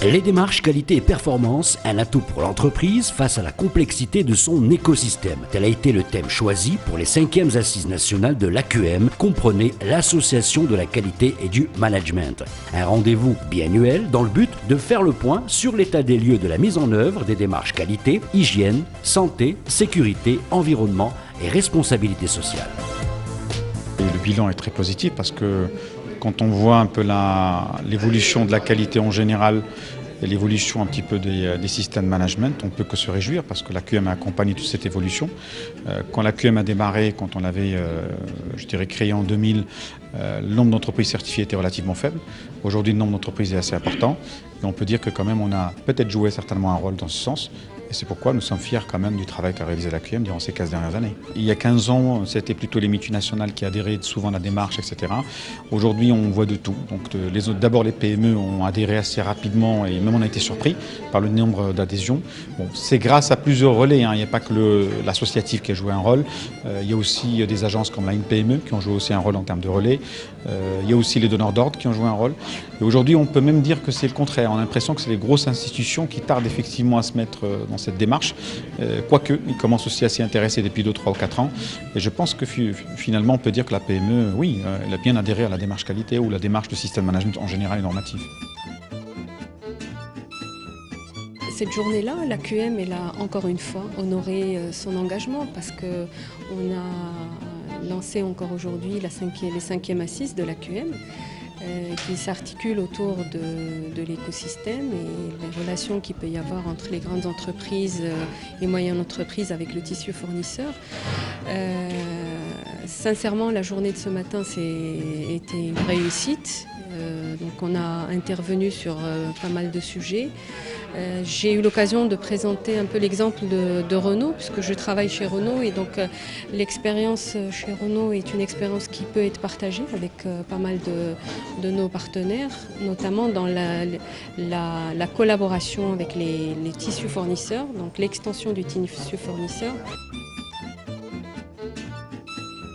Les démarches qualité et performance, un atout pour l'entreprise face à la complexité de son écosystème. Tel a été le thème choisi pour les 5e Assises nationales de l'AQM, comprenez l'Association de la qualité et du management. Un rendez-vous biannuel dans le but de faire le point sur l'état des lieux de la mise en œuvre des démarches qualité, hygiène, santé, sécurité, environnement et responsabilité sociale. Et le bilan est très positif parce que quand on voit un peu l'évolution de la qualité en général et l'évolution un petit peu des systèmes de management, on ne peut que se réjouir parce que l'AQM a accompagné toute cette évolution. Quand l'AQM a démarré, quand on l'avait, je dirais, créé en 2000, le nombre d'entreprises certifiées était relativement faible. Aujourd'hui, le nombre d'entreprises est assez important et on peut dire que quand même on a peut-être joué certainement un rôle dans ce sens. Et c'est pourquoi nous sommes fiers quand même du travail qu'a réalisé l'AQM durant ces 15 dernières années. Il y a 15 ans, c'était plutôt les multinationales qui adhéraient souvent à la démarche, etc. Aujourd'hui, on voit de tout. Donc, d'abord, les PME ont adhéré assez rapidement et même on a été surpris par le nombre d'adhésions. Bon, c'est grâce à plusieurs relais, hein. Il n'y a pas que l'associatif qui a joué un rôle. Il y a aussi des agences comme la NPME qui ont joué aussi un rôle en termes de relais. Il y a aussi les donneurs d'ordre qui ont joué un rôle. Et aujourd'hui, on peut même dire que c'est le contraire. On a l'impression que c'est les grosses institutions qui tardent effectivement à se mettre dans cette démarche, quoique ils commencent aussi à s'y intéresser depuis 2, 3 ou 4 ans. Et je pense que finalement, on peut dire que la PME, oui, elle a bien adhéré à la démarche qualité ou la démarche de système management en général et normative. Cette journée-là, l'AQM, elle a encore une fois honoré son engagement parce qu'on a lancé encore aujourd'hui les 5e assises de l'AQM. Qui s'articule autour de l'écosystème et les relations qu'il peut y avoir entre les grandes entreprises et moyennes entreprises avec le tissu fournisseur. Sincèrement, la journée de ce matin été une réussite. Donc on a intervenu sur pas mal de sujets. J'ai eu l'occasion de présenter un peu l'exemple de Renault, puisque je travaille chez Renault et donc l'expérience chez Renault est une expérience qui peut être partagée avec pas mal de nos partenaires, notamment dans la collaboration avec les tissus fournisseurs, donc l'extension du tissu fournisseur.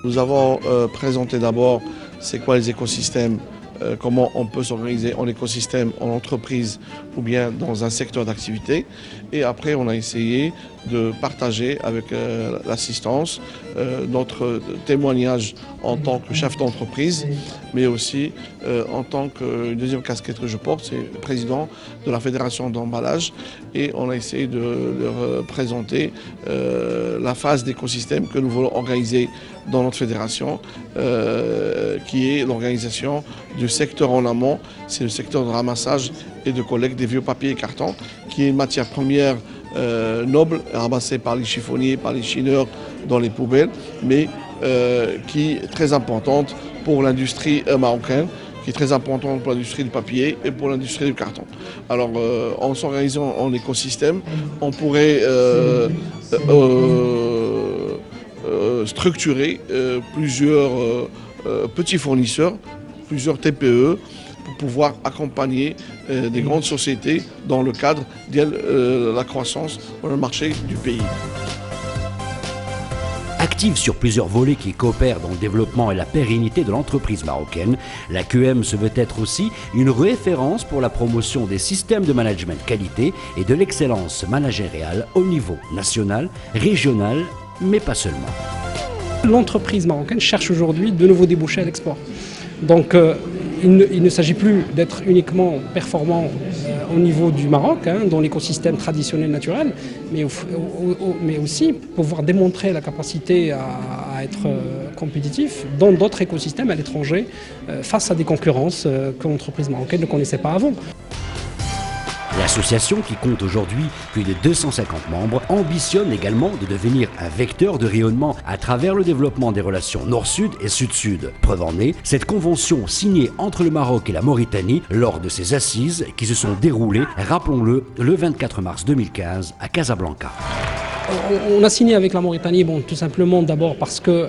Nous avons présenté d'abord c'est quoi les écosystèmes, comment on peut s'organiser en écosystème, en entreprise ou bien dans un secteur d'activité. Et après, on a essayé de partager avec l'assistance notre témoignage en tant que chef d'entreprise, mais aussi en tant que deuxième casquette que je porte, c'est président de la Fédération d'emballage. Et on a essayé de leur présenter la phase d'écosystème que nous voulons organiser dans notre fédération, qui est l'organisation du secteur en amont, c'est le secteur de ramassage et de collecte des vieux papiers et cartons, qui est une matière première noble, ramassée par les chiffonniers, par les chineurs dans les poubelles, mais qui est très importante pour l'industrie marocaine, qui est très importante pour l'industrie du papier et pour l'industrie du carton. Alors en s'organisant en écosystème, on pourrait structurer plusieurs petits fournisseurs, plusieurs TPE, pour pouvoir accompagner des grandes sociétés dans le cadre de la croissance dans le marché du pays. Active sur plusieurs volets qui coopèrent dans le développement et la pérennité de l'entreprise marocaine, l'AQM se veut être aussi une référence pour la promotion des systèmes de management qualité et de l'excellence managériale au niveau national, régional, mais pas seulement. L'entreprise marocaine cherche aujourd'hui de nouveaux débouchés à l'export. Donc il ne s'agit plus d'être uniquement performant au niveau du Maroc, dans l'écosystème traditionnel naturel, mais aussi pouvoir démontrer la capacité à être compétitif dans d'autres écosystèmes à l'étranger face à des concurrences que l'entreprise marocaine ne connaissait pas avant. L'association, qui compte aujourd'hui plus de 250 membres, ambitionne également de devenir un vecteur de rayonnement à travers le développement des relations nord-sud et sud-sud. Preuve en est, cette convention signée entre le Maroc et la Mauritanie lors de ces assises qui se sont déroulées, rappelons-le, le 24 mars 2015 à Casablanca. On a signé avec la Mauritanie, tout simplement d'abord parce que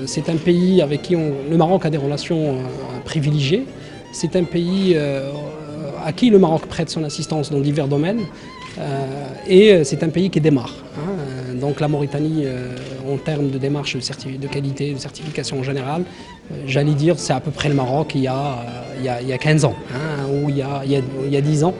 c'est un pays avec qui le Maroc a des relations privilégiées. C'est un pays à qui le Maroc prête son assistance dans divers domaines. Et c'est un pays qui démarre. Donc la Mauritanie, en termes de démarche de qualité, de certification en général, j'allais dire c'est à peu près le Maroc il y a 15 ans, ou il y a 10 ans.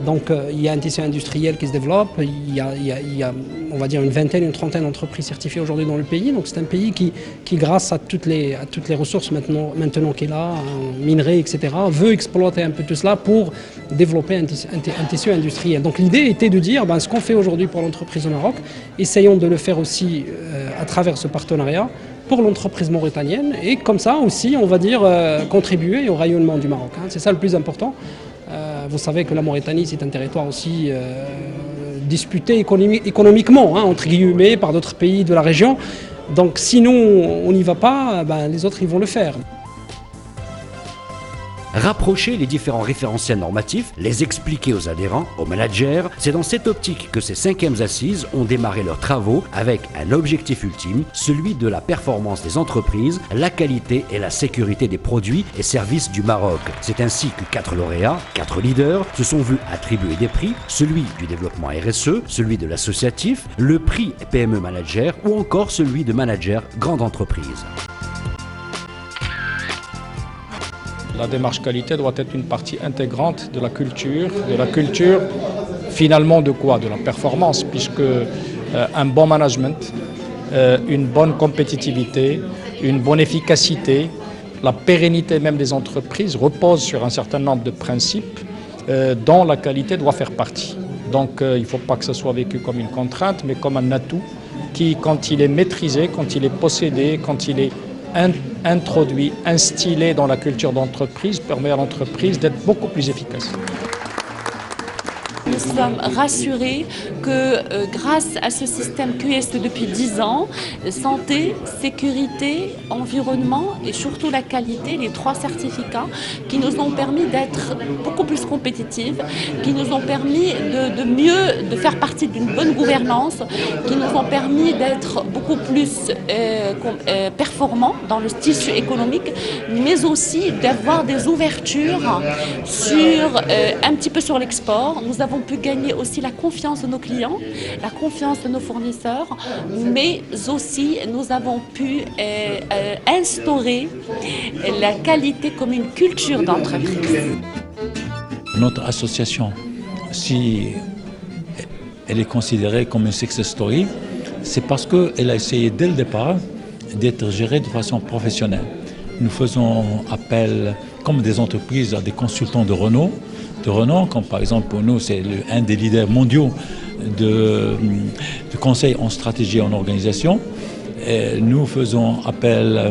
Donc il y a un tissu industriel qui se développe, il y a on va dire une trentaine d'entreprises certifiées aujourd'hui dans le pays. Donc c'est un pays qui grâce à toutes les ressources maintenant qu'il a, minerais, etc., veut exploiter un peu tout cela pour développer un tissu industriel. Donc l'idée était de dire ce qu'on fait aujourd'hui pour l'entreprise au Maroc, essayons de le faire aussi à travers ce partenariat pour l'entreprise mauritanienne et comme ça aussi, on va dire, contribuer au rayonnement du Maroc. C'est ça le plus important. Vous savez que la Mauritanie, c'est un territoire aussi disputé économiquement, entre guillemets, par d'autres pays de la région. Donc si nous, on n'y va pas, les autres, ils vont le faire. Rapprocher les différents référentiels normatifs, les expliquer aux adhérents, aux managers, c'est dans cette optique que ces 5e assises ont démarré leurs travaux avec un objectif ultime, celui de la performance des entreprises, la qualité et la sécurité des produits et services du Maroc. C'est ainsi que 4 lauréats, 4 leaders se sont vus attribuer des prix, celui du développement RSE, celui de l'associatif, le prix PME Manager ou encore celui de manager grande entreprise. La démarche qualité doit être une partie intégrante de la culture finalement de quoi? De la performance, puisque un bon management, une bonne compétitivité, une bonne efficacité, la pérennité même des entreprises repose sur un certain nombre de principes dont la qualité doit faire partie. Donc il ne faut pas que ce soit vécu comme une contrainte, mais comme un atout qui, quand il est maîtrisé, quand il est possédé, quand il est introduit, instillé dans la culture d'entreprise, permet à l'entreprise d'être beaucoup plus efficace. Nous sommes rassurés que grâce à ce système QSE depuis 10 ans, santé, sécurité, environnement et surtout la qualité, les 3 certificats qui nous ont permis d'être beaucoup plus compétitifs, qui nous ont permis de faire partie d'une bonne gouvernance, qui nous ont permis d'être beaucoup plus performants dans le tissu économique, mais aussi d'avoir des ouvertures un petit peu sur l'export. Nous avons pu gagner aussi la confiance de nos clients, la confiance de nos fournisseurs, mais aussi nous avons pu instaurer la qualité comme une culture d'entreprise. Notre association, si elle est considérée comme une success story, c'est parce qu'elle a essayé dès le départ d'être gérée de façon professionnelle. Nous faisons appel, comme des entreprises, à des consultants de renom, comme par exemple pour nous, c'est un des leaders mondiaux de conseil en stratégie et en organisation. Et nous faisons appel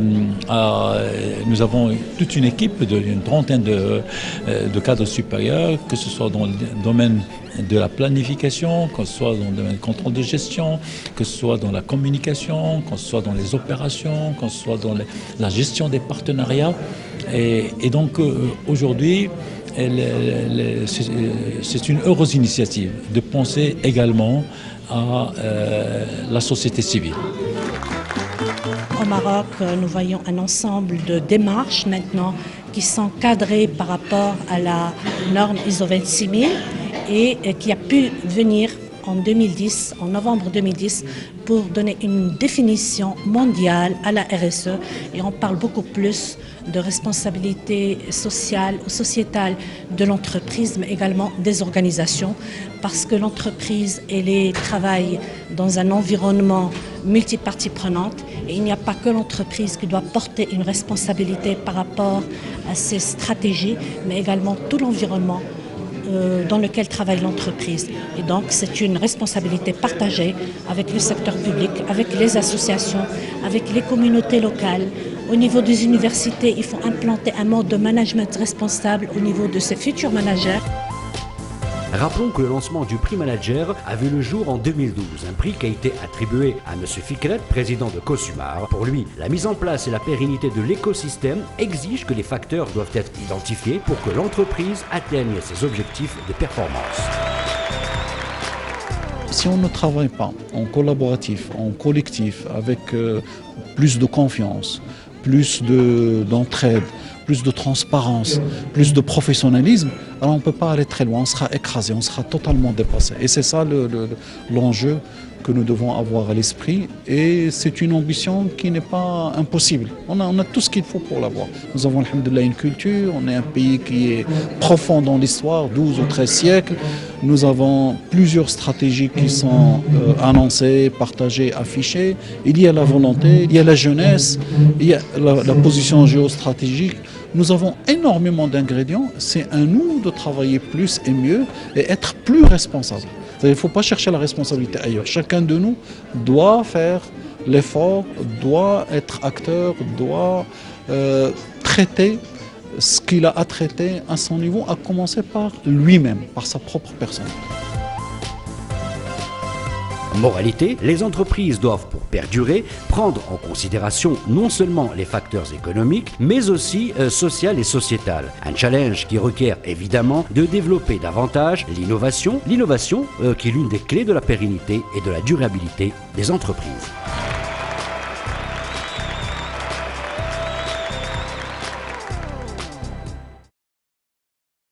nous avons toute une équipe d'une trentaine de cadres supérieurs, que ce soit dans le domaine de la planification, que ce soit dans le domaine du contrôle de gestion, que ce soit dans la communication, que ce soit dans les opérations, que ce soit dans la gestion des partenariats. Et donc aujourd'hui, c'est une heureuse initiative de penser également à la société civile. Au Maroc, nous voyons un ensemble de démarches maintenant qui sont cadrées par rapport à la norme ISO 26000 et qui a pu venir en novembre 2010, pour donner une définition mondiale à la RSE. Et on parle beaucoup plus de responsabilité sociale ou sociétale de l'entreprise, mais également des organisations, parce que l'entreprise, elle travaille dans un environnement multiparties prenantes et il n'y a pas que l'entreprise qui doit porter une responsabilité par rapport à ses stratégies, mais également tout l'environnement dans lequel travaille l'entreprise. Et donc c'est une responsabilité partagée avec le secteur public, avec les associations, avec les communautés locales. Au niveau des universités, il faut implanter un mode de management responsable au niveau de ces futurs managers. Rappelons que le lancement du prix Manager a vu le jour en 2012, un prix qui a été attribué à M. Fikret, président de Cosumar. Pour lui, la mise en place et la pérennité de l'écosystème exigent que les facteurs doivent être identifiés pour que l'entreprise atteigne ses objectifs de performance. Si on ne travaille pas en collaboratif, en collectif, avec plus de confiance, plus d'entraide, plus de transparence, plus de professionnalisme, alors on ne peut pas aller très loin, on sera écrasé, on sera totalement dépassé. Et c'est ça l'enjeu que nous devons avoir à l'esprit, et c'est une ambition qui n'est pas impossible. On a tout ce qu'il faut pour l'avoir. Nous avons, alhamdoulilah, une culture, on est un pays qui est profond dans l'histoire, 12 ou 13 siècles. Nous avons plusieurs stratégies qui sont annoncées, partagées, affichées. Il y a la volonté, il y a la jeunesse, il y a la position géostratégique. Nous avons énormément d'ingrédients, c'est à nous de travailler plus et mieux et être plus responsables. Il ne faut pas chercher la responsabilité ailleurs. Chacun de nous doit faire l'effort, doit être acteur, doit traiter ce qu'il a à traiter à son niveau, à commencer par lui-même, par sa propre personne. Moralité, les entreprises doivent, pour perdurer, prendre en considération non seulement les facteurs économiques, mais aussi social et sociétal. Un challenge qui requiert évidemment de développer davantage l'innovation qui est l'une des clés de la pérennité et de la durabilité des entreprises.